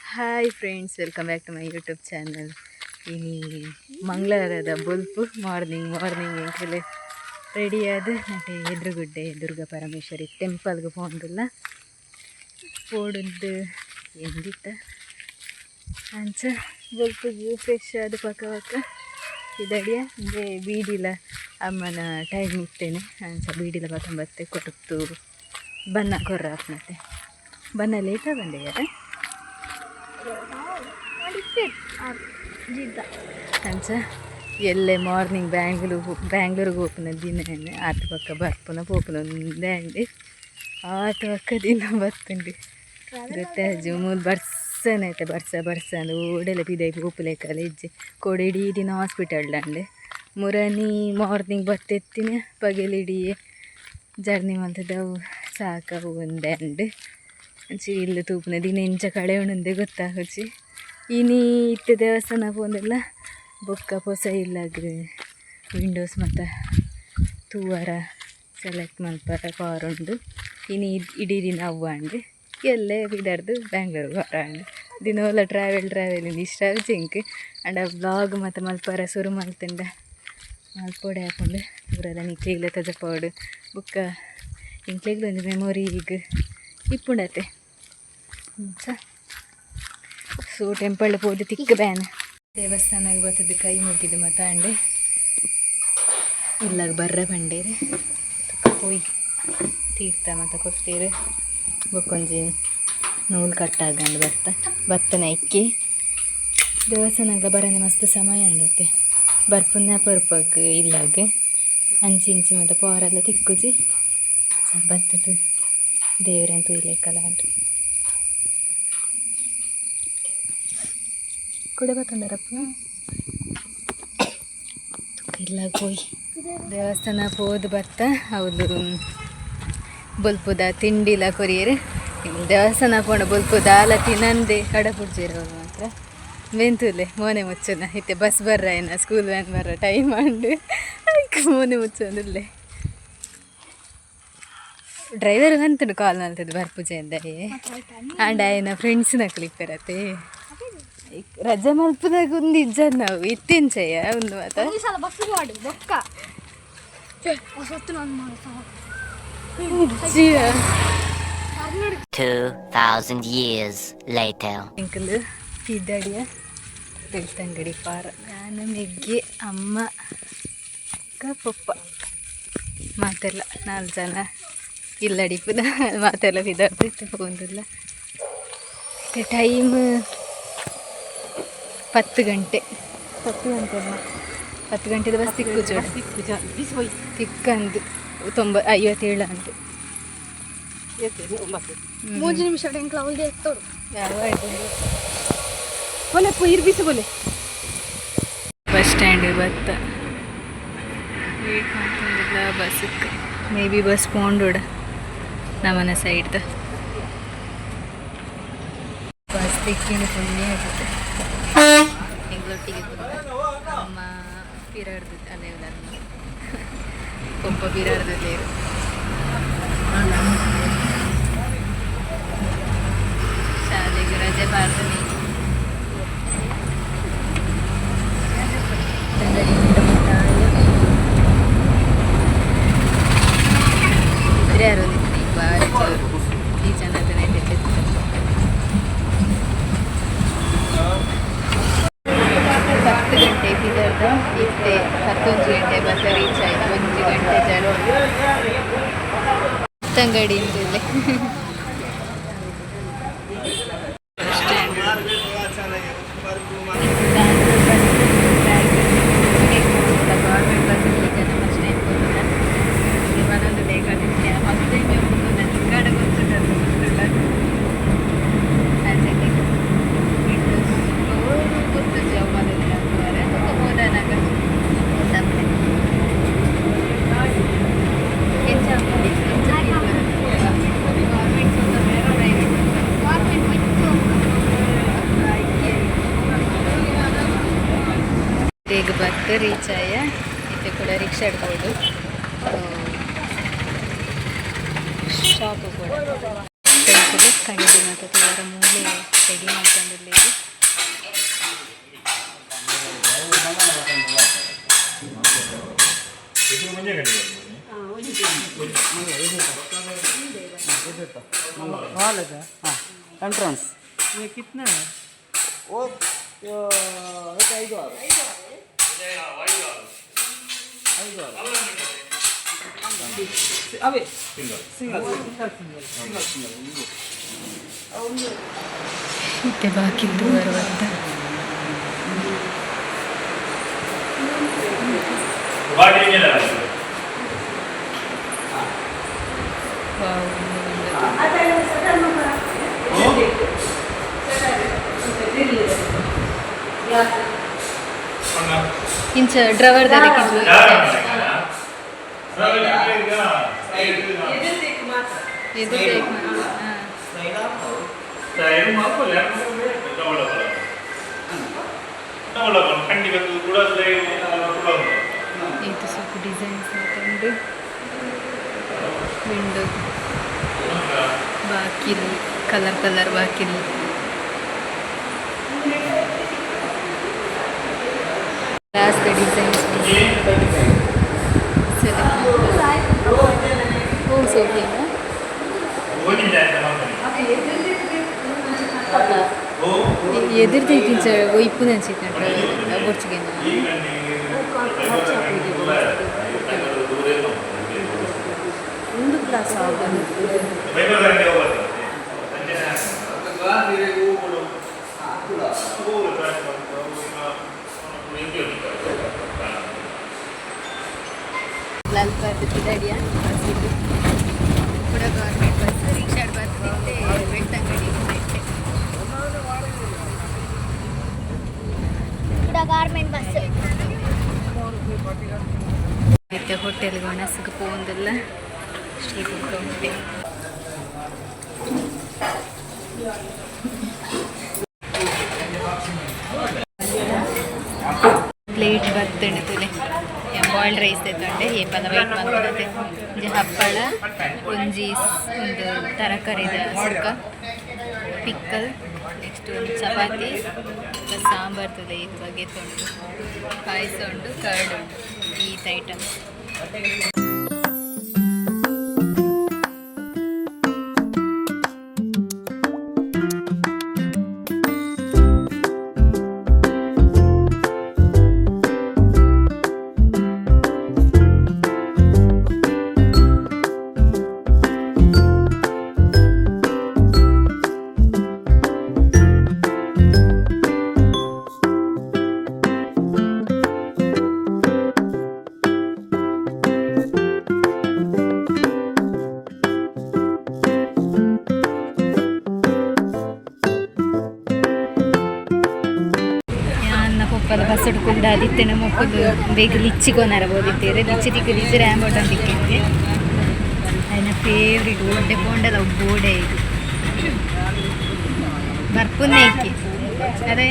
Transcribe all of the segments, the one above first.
Hi friends, welcome back to my YouTube channel. ಇನ್ನು ಮಂಗಳವಾರದ ಬೊಲ್ಪು ಮಾರ್ನಿಂಗ್ ಎಂಕಲೆ ರೆಡಿ ಆದ ನಟೆ ಎದುರುಗುಡ್ಡೆ ದುರ್ಗಾ ಪರಮೇಶ್ವರಿ ಟೆಂಪಲ್ಗೆ ಹೋಗಿಲ್ಲ ಪೋಡದ್ದು ಎಂದಿತ್ತ ಅಂಚ ಬೊಲ್ಪುಗೆ ಫ್ರೆಶ್ ಆದ ಪಕ್ಕ ಇದಡಿಯ ಅಂದರೆ ಬೀಡಿಲ ಅಮ್ಮನ ಟೈಮ್ ಇತ್ತೇನೆ ಅಂಚ ಬೀಡಿಲ ಬತ್ತೆ ಕೊಟ್ಟು ಬನ್ನ ಕೊರ್ರ ಮತ್ತೆ ಬನ್ನ ಲೇಟ ಬಂದೆ ಯಾರ ಅಂಚ ಎಲ್ಲೇ ಮಾರ್ನಿಂಗ್ ಬ್ಯಾಂಗ್ಳೂರಿಗೆ ಹೋಗ್ನ ದಿನ ಆತ ಪಕ್ಕ ಬರ್ಪುನ ಪೋಪುನ ಒಂದೇ ಅಂಡಿ ಆತ ಪಕ್ಕ ದಿನ ಬರ್ತುಂಡು ಗೊತ್ತಾಜು ಮೂರು ಬರ್ಸನೈತೆ ಬರ್ಸ ಅಂದು ಓಡೆಲ್ಲ ಬಿದೈ ಪೋಪುಲೇಕಲ್ಲ ಇಜ್ಜಿ ಕೊಡಿಡೀ ದಿನ ಹಾಸ್ಪಿಟಲ್ಡಂಡೆ ಮುರನಿ ಮಾರ್ನಿಂಗ್ ಬತ್ತೆತ್ತಿನ ಪಗಲಿಡೀ ಜರ್ನಿ ಮಂತದವು ಸಾಕವು ಒಂದೇ ಅಂಡು ಅಂಚಿ ಇಲ್ಲಿ ತೂಪುನ ದಿನ ಇಂಚ ಕಳೆ ಉಣಂದೆ ಗೊತ್ತಾಗುಚ್ಚಿ ಇನಿ ಇತ್ತು ದೇವಸ್ಥಾನ ಪೋಂದಿಲ್ಲ ಬೊಕ್ಕ ಪೊಸ ಇಲ್ಲಾಗ್ರೆ ವಿಂಡೋಸ್ ಮತ್ತು ತೂವರ ಸೆಲೆಕ್ಟ್ ಮಲ್ಪರ ಕಾರ್ ಉಂಡು ಇನಿ ಇಡೀ ದಿನ ಅವ್ವ ಅಂಡು ಎಲ್ಲೇ ಬಿಡಾರ್ದು ಬ್ಯಾಂಗ್ಳೂರಿಗೆ ಹೊರ ದಿನವಲ್ಲ ಟ್ರಾವೆಲ್ ಇಷ್ಟ ಜಿಂಕ್ ಅಂಡ ಬ್ಲಾಗ್ ಮತ್ತು ಮಲ್ಪರ ಸುರು ಮಲ್ತಂಡ ಮಲ್ಪೊಡೆ ಹಾಕೊಂಡು ಊರೆಲ್ಲ ನಿಕ್ಲಿಗ್ಲ ತಜಪಾಡು ಬುಕ್ಕ ಇಂಕ್ಲಿಗ್ಲ ಒಂದು ಮೆಮೊರಿ ಈಗ ಇಪ್ಪುಂಡತೆ ಸೊ ಟೆಂಪಲ್ ಪೋದು ತಿಕ್ಕ ಬ್ಯಾನ್ ದೇವಸ್ಥಾನಕ್ಕೆ ಬರ್ತದ್ದು ಕೈ ಮುಗಿದು ಮಾತಾಂಡೆ ಇಲ್ಲಾಗ ಬರ್ರ ಬಂಡೇರಿ ಹೋಯ್ ತೀರ್ಥ ಮತ್ತು ಕೊಟ್ಟೇರು ಬೊಕ್ಕೊಂಜಿ ನೂಲು ಕಟ್ಟಾಗಂಡು ಭತ್ತನ ಇಕ್ಕಿ ದೇವಸ್ಥಾನಗಳ ಬರೋಣ ಮಸ್ತ್ ಸಮಯ ಅಂಡೈತೆ ಬರ್ಪುನ್ಯ ಪರ್ಪಕ್ಕೆ ಇಲ್ಲಾಗ ಇಂಚಿ ಮತ್ತು ಪೋರೆಲ್ಲ ತಿಕ್ಕುಜಿ ಭತ್ತದ ದೇವ್ರಂತೂ ಇಲ್ಲೇಕಲ್ಲ ಅಂಟು ಕೂಡ ಬತ್ತಂಡರಪ್ಪ ಇಲ್ಲ ಹೋಯ್ ದೇವಸ್ಥಾನ ಹೋದ್ ಬತ್ತ ಹೌದು ಬೊಲ್ಪುದ ತಿಂಡಿಲ ಕೊರಿಯರು ದೇವಸ್ಥಾನ ಪೋಣ ಬೊಲ್ಪುದ ಆಲ ತಿನ್ನಂದೆ ಕಡಪುಡ್ಜಿರೋರು ಮಾತ್ರ ಮೆಂತುಲೆ ಮೋನೆ ಮುಚ್ಚನ ಇತ್ತೆ ಬಸ್ ಬರ್ರ ಏನ ಸ್ಕೂಲ್ ವ್ಯಾನ್ ಬರ್ರ ಟೈಮ್ ಅಂಡು ಮೋನೆ ಮುಚ್ಚೊಂದಿಲ್ಲೇ ಡ್ರೈವರ್ ಬಂತುಂಡು ಕಾಲ್ ಮಲ್ತದ್ದು ಬರ್ಪುಜೆ ಅಂದಾಯೆ ಆಂಡ ಆಯ್ನ ಫ್ರೆಂಡ್ಸ್ನ ಕ್ಲಿಪ್ಪರತ್ತೆ ರಜೆ ಮಲ್ಪದಾಗ ಒಂದು ಇಜ್ಜ ನಾವು ಇತ್ತೆಂಚಯ್ಯ ಒಂದು ಮಾತ 2000 years later. ಅಂಕಲ್ ಇದ್ದಡಿಯ ಬೆಳ್ತಂಗಡಿ ಪಾರ ನಾನು ಮೆಗ್ಗೆ ಅಮ್ಮ ಪಪ್ಪ ಮಾತೆಲ್ಲ 4 ಜನ ಇಲ್ಲಡಿಪುದ ಮಾತೆಲ್ಲ ಬಿದ್ದಾಡ್ತಿತ್ತು ಹೋಗಿಲ್ಲ ಟೈಮ್ 10 ಗಂಟೆ 10 ಗಂಟೆದ ಬಸ್ ತಿಕ್ಕಂದು 57 ಅಂಟು 3 ನಿಮಿಷ ಟೆಂಕ್ಲ ಅವಲ್ದೆ ಎತ್ತೋಡು ಯಾವ ಬೋಲೆ ಇರ್ಬಿಸಿ ಬೋಲೆ ಬಸ್ ಸ್ಟ್ಯಾಂಡ್ ಬತ್ತ ಬಸ್ಸಕ್ಕೆ ಮೇ ಬಿ ಬಸ್ ಪೋಂಡೋಡ ನಮ್ಮನ ಸೈಡ್ದ ಬಸ್ ತಿಕ್ಕಿನ ಪುಣ್ಯ ಆಗುತ್ತೆ ಎಂಗ್ಳೊಟ್ಟಿಗೆ ಅಮ್ಮ ಪಿರಾಡ್ದು ಅಲ್ಲೇ ಪಪ್ಪ ಪಿರಾಡ್ದಲ್ಲೇ ಶಾಲೆಗೆ ರಜೆ ಬಾರ್ದು ಇದ್ರೆ ಯಾರು ಬಾರಿ ಜೋರು ಈ ಜನದ ನೈಟ್ 10 ಗಂಟೆ ಬಿದ್ದರ್ದ ಇತ್ತೆ 11 ಗಂಟೆ ಬಸ್ ರೀಚ್ ಆಯಿತು 1 ಗಂಟೆ ಜನ ತಂಗಡಿಯಿಂದಲೇ ಬೇಗ ಬರ್ತು ರೀಚ್ ಆಯ ಇದು ಕೂಡ ರಿಕ್ಷಾ ಹಿಡ್ಬೋದು ಶಾಪು ಕೂಡ ಕಣಿಗೆ ಮತ್ತು ಮೂಲೆ ರೆಡಿ ಮಾಡ್ಕೊಂಡು ಇಲ್ಲಿ ಇದು. एंट्रेंस ये कितना है? वो एक 5,000 अभी सिंगल ಮತ್ತೆ ಬಾಕಿದ್ದು 60. ಇಂಚ ಡ್ರವರ್ ಇದು ಸ್ವಲ್ಪ ಡಿಸೈನ್ಸ್ ಹಾಕೊಂಡು ವಿಂಡೋ ಬಾಕಿಲು ಕಲರ್ ಬಾಕಿಲು ಗ್ಲಾಸ್ ಡಿಸೈನ್ಸ್ ಓ ಸೋಫಿಯಾ ಎದುರು ತಿಂಚ ಒಯ್ಪು ನೆನ್ಸಿಟ್ಟ ಗೊರ್ಚಿಗೆ ಒಂದು ಗ್ಲಾಸ್ ಆಗೋದು लाल पार्क ರೆಡಿಯಾ ಬಸ್ ಇದು ಕೂಡ ಗೌರ್ಮೆಂಟ್ ಬಸ್ ರಿಕ್ಷಾಡ್ ಬರ್ತಿದ್ದೆ ಬೆಳ್ತಂಗಡಿ ಕೂಡ ಗೌರ್ಮೆಂಟ್ ಬಸ್ ಮತ್ತೆ ಹೋಟೆಲ್ಗೆ ಒಣಸಕ್ಕೆ ಹೋಗೋದಿಲ್ಲ ಶ್ರೀಗುಂಡ ಹೋಟೆಲ್ ಪ್ಲೇಟ್ ಬರ್ತಣೆ ಬಾಯ್ಲ್ಡ್ ರೈಸ್ ತಗೊಂಡೆ ಏಪಲ ವೈಟ್ ಮಾಡ್ಕೊಳತ್ತೆ ಒಂಜಿ ಹಪ್ಪಳ ಒಂಜಿ ಒಂದು ತರಕಾರಿದ ಸುಕ್ಕ ಪಿಕ್ಕಲ್ ನೆಕ್ಸ್ಟ್ ಒಂದು ಚಪಾತಿ ಸಾಂಬಾರು ತುಲೆ ಇದು ಬಗ್ಗೆ ತೊಂಡು ಪಾಯಸ ಉಂಟು ಕರ್ಡ್ ಉಂಟು ಈತ ಐಟಮ್ಸ್ ಪದ ಬಸ್ಸಡು ಕೂಡ ಆದಿತ್ಯನ ಮೊಕ್ಕಲು ಬೇಗ ಲಿಚ್ಚಿಗೊನರ ಬೋದಿತ್ತೇರೆ ಲಿಚ್ಚಿ ತಿಕ್ಕ ಲಿಚ್ಚಿ ರ್ಯಾಂಬೋಟ್ ಅಂತಿಕ್ಕೆ ಅದನ್ನ ಫೇವ್ರೇಟ್ ಒಡ್ಡೆ ಪೋಂಡಲ ಬೋಡೆ ಇದು ಬರ್ಪುನ್ನೆ ಇಕ್ಕಿ ಅದೇ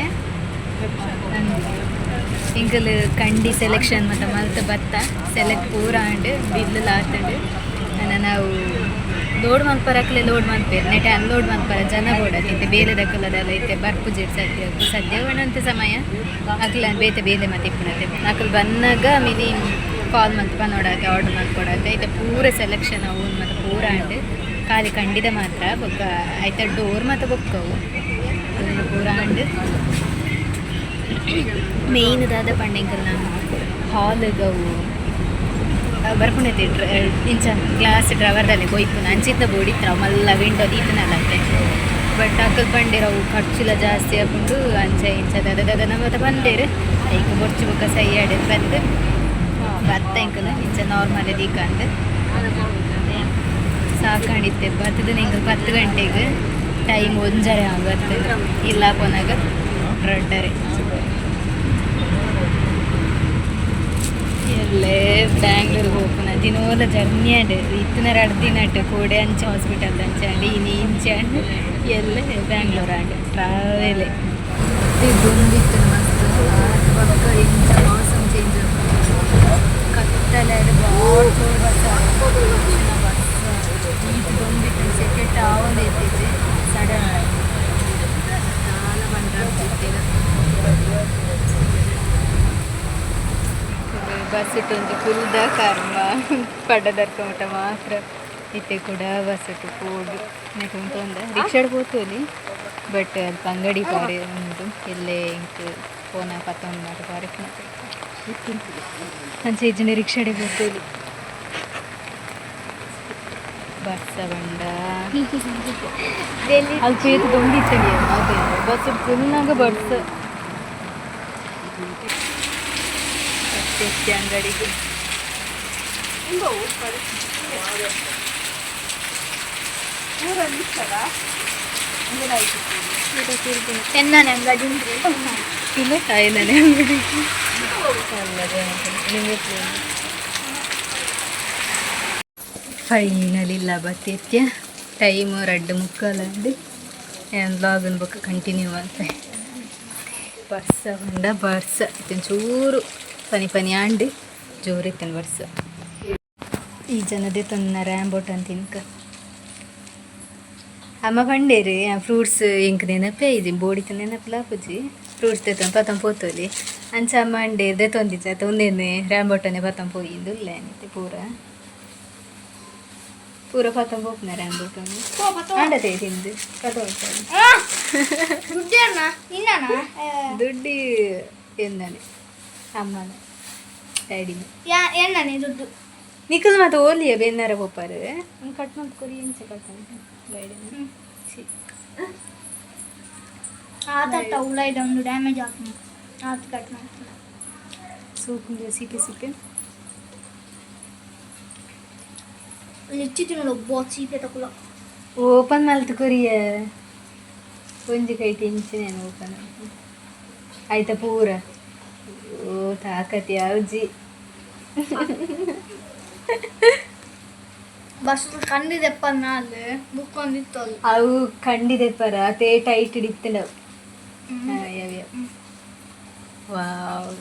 ಇಂಕಲ್ ಕಂಡಿ ಸೆಲೆಕ್ಷನ್ ಮತ್ತು ಮಲ್ತ ಬತ್ತ ಸೆಲೆಕ್ಟ್ ಪೂರ ಅಂಡ್ ಬಿಲ್ಲು ಲಾತಂಡು ನಾವು ಲೋಡ್ ಮಲ್ಪರಕ್ಲೆ ಲೋಡ್ ಮಲ್ಪೇರು ನೆಟೆ ಅನ್ಲೋಡ್ ಮಲ್ಪರ ಜನ ಬೋಡತ್ತೆ ಬೇಲೆ ದಕ್ಕಲದಲ್ಲ ಐತೆ ಬರ್ಪು ಜೇಟ್ ಸದ್ಯ ಒಣಂತ ಸಮಯ ಅಕ್ಲ ಬೇತೆ ಬೇಲೆ ಮತ್ತೆ ಇಪ್ಪಣತೆ ಅಕ್ಲು ಬಂದಾಗ ಮಿನಿ ಕಾಲ್ ಮಂತ್ ನೋಡಕ್ಕೆ ಆರ್ಡರ್ ಮಾಡ್ಕೊಡತ್ತೆ ಐತೆ ಪೂರ ಸೆಲೆಕ್ಷನ್ ಅವು ಮತ್ತು ಪೂರ ಅಂಡ್ ಖಾಲಿ ಕಂಡಿದ ಮಾತ್ರ ಬೊಕ್ಕ ಆಯ್ತ ಡೋರ್ ಮತ್ತು ಬೊಕ್ಕವು ಪೂರ ಅಂಡ್ ಮೇಯ್ನದಾದ ಪಂಡೆಂಕಲ್ ನಾನು ಹಾಲ್ಗವು ಬರ್ಕೊಂಡೈತಿ ಇಂಚ ಗ್ಲಾಸ್ ಡ್ರವರ್ದಲ್ಲಿ ಕೊಯ್ಪುನ ಅಂಚಿತ್ತ ಬೋಡಿತ್ರ ಮಲ್ಲ ವಿಂಡೋ ದೀತನಲ್ಲಂತೆ ಬಟ್ ಅಕ್ಕಲ್ ಬಂಡಿರವು ಖರ್ಚುಲ ಜಾಸ್ತಿ ಹಾಕೊಂಡು ಅಂಚ ಇಂಚದ ಮತ್ತೆ ಬಂದೇರು ಈಗ ಬೊರ್ಚು ಬುಕ್ಕ ಸೈಯಾಡಿ ಬಂದು ಬತ್ತ ಇಂಕಲ್ ಇಂಚ ನಾರ್ಮಲ್ ದೀಕಂದು ಸಾಕೊಂಡಿತ್ತೆ ಬರ್ತದ ನಿಂಗೆ 10 ಗಂಟೆಗೆ ಟೈಮ್ 1:30 ಆಗುತ್ತೆ ಇಲ್ಲ ಕೊನಾಗ 2:30 ಎಲ್ಲೇ ಬ್ಯಾಂಗ್ಳೂರಿಗೆ ಹೋಗ್ಪುನ ದಿನೋಲ ಜರ್ನಿ ಅಂಡ್ ಇತ್ತಿನ 2 ದಿನ ಕೋಡೆ ಅಂಚೆ ಹಾಸ್ಪಿಟಲ್ ಅಂಚಂಡು ಇನ್ನು ಇಂಚಂಡು ಎಲ್ಲೇ ಬ್ಯಾಂಗ್ಳೂರ್ ಅಂಡ್ ಟ್ರಾವೆಲೇ ಬಂದಿತ್ತು ಮಸ್ತ್ ಪಕ್ಕ ಇಂಚ ಮಾಸಂ ಚೇಂಜ್ ಕತ್ತಲಾಡು ಬಸ್ ಇದು ಬಂದಿತ್ತು ಸೆಕೆಟ್ ಆವಲ್ ಎತ್ತಿದ್ದೆ ಸಡನ್ చాలా ಬಸ್ ಇಟ್ಟೊಂದು ಫುಲ್ದ ಕರ್ಮ ಪಡ್ಡದರ್ಕೊಂಬಿಟ್ಟ ಮಾತ್ರ ಇತ್ತೆ ಕೂಡ ಬಸ್ ಇಟ್ಟು ಹೋಗಿ ನೆಟ್ಟು ಒಂದು ರಿಕ್ಷಾಡ್ ಹೋಗ್ತೋಲಿ ಬಟ್ ಅಲ್ಪ ಅಂಗಡಿ ಪಾರಿ ಉಂಟು ಎಲ್ಲೇ ಇಂಕ್ ಫೋನ ಪತ್ತೊಂದು ಮಾತು ಪಾರಿ ಅಂಚೆ ಜನ ರಿಕ್ಷಾಡೆ ಹೋಗ್ತೋಲಿ ಬಸ್ ಬಂಡ ಅಲ್ಲಿ ಚೇತು ದೊಂಡಿತ್ತಡಿ ಅದೇ ಬಸ್ ಫುಲ್ನಾಗ ಬಸ್ ಅಂಗಡಿಗೆ ಎಣ್ಣೆ ಅಂಗಡಿ ಇಲ್ಲ ಐದನೇ ಅಂಗಡಿಗೆ ಫೈನಲ್ ಇಲ್ಲ ಬತ್ತೆತ್ಯ ಟೈಮ್ 2:45 ಅಂడి ಬ್ಲಾಗನ್ ಬುಕ್ ಕಂಟಿನ್ಯೂ ಅಂತ ಬರ್ಸ ಬಂಡ ಬರ್ಸ ಇತ್ತಿನ ಚೂರು ಪನಿ ಆಂಡು ಜೋರು ಇತ್ತನ ಬರ್ಸ ಈ ಜನದೇ ತೊನ್ನ ರ್ಯಾಂಬೋಟ್ ಅಂತ ತಿನ್ಕ ಅಮ್ಮ ಪಂಡೇರಿ ಫ್ರೂಟ್ಸ್ ಇಂಕ್ ನೆನಪೇ ಇದೆ ಬೋಡಿತ ನೆನಪಲ್ಲ ಪೂಜಿ ಫ್ರೂಟ್ಸ್ ತೆತ್ತೊಂದು ಪತ್ತಂ ಪೋತೋಲಿ ಅಂಚ ಅಮ್ಮ ಅಂಡೇರ್ದೆ ತೊಂದಿಚ್ಚ ಒಂದೇನೆ ರ್ಯಾಂಬೋಟನೆ ಪತ್ತಂ ಪೋಯಿಂದು ಇಲ್ಲ ಏನಿತ್ತೆ ಪೂರ ಪತ್ತಂ ಪೋಪ್ನ ರ್ಯಾಂಬೋಟನ್ನು ಅಂಡತೆ ತಿಂದು ಕಥೋಳ್ತಾರೆ ದುಡ್ಡಿ ಎಂದಾನೆ ಅಮ್ಮನ ಡ್ಯಾಡಿನ ಎಣ್ಣೆ ದುಡ್ಡು ನಿಖಲ್ ಮತ್ತೆ ಓಲಿಯ ಬೆನ್ನಾರ ಪೋಪಾರು ಕಟ್ ಮಾಡ್ಕೊರಿ ಇಂಚೆ ಕಟ್ ಗಾಡಿನ ಆತ ಉಳ್ಳಾಯ್ದ ಒಂದು ಡ್ಯಾಮೇಜ್ ಆಗ್ತದೆ ಆತ ಕಟ್ ಮಾಡ್ತೀನಿ ಸೂಪು ಸಿಪ್ಪೆ ಹೆಚ್ಚಿತ್ತು ಒಬ್ಬ ಸೀಪೆ ತಗೊಳ್ಳ ಓಪನ್ ಮಲ್ತು ಕೊರಿಯ ಒಂಜಿ ಕೈ ಟೆನ್ಷನ್ ಓಪನ್ ಆಯ್ತಾ ಪೂರ ಓ ತಾಕತಿ ಯಾವ್ಜಿ ಬಸ್ ಕಂಡಿದೆಪ್ಪ ನಾಳೆ ಬುಕ್ ಒಂದಿತ್ತು ಅವು ಕಂಡಿದೆ ಪರ ತೇ ಟೈಟ್ ಹಿಡಿತ್ತೆ ನಾವು ಯಾವ್ಯಾವ ವಾವ್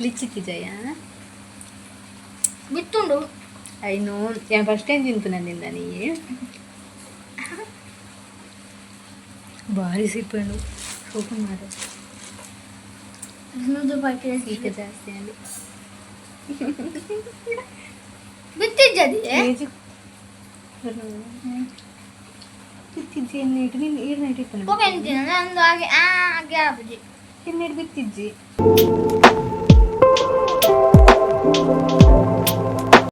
ಲಿಚ್ಚಿತಿ ಜಯ ಬಿತ್ತುಂಡು ಐನೋ ഞാൻ ಫಸ್ಟ್ ಟೈಮ್ ತಿಂತು ನನ್ನಿಂದ ನೀ ಭಾರಿ ಸಿಪ್ಪಣ್ಣು ಓಪನ್ ಮಾಡ ಈಗ ಜಾಸ್ತಿ ಅಲ್ಲಿ ಬಿತ್ತಿದ್ದೆ ಬಿತ್ತಿಜ್ಜಿ ಎಣ್ಣೆ ಇಟ್ಟು ನೀನು ಈರ್ನ ಇಟ್ಟಿರ್ತಾನೆ ಒಂದು ಹಾಗೆ ಹಾಗೆ ಆಗುದು ಎಣ್ಣೆ ಬಿತ್ತಿಜ್ಜಿ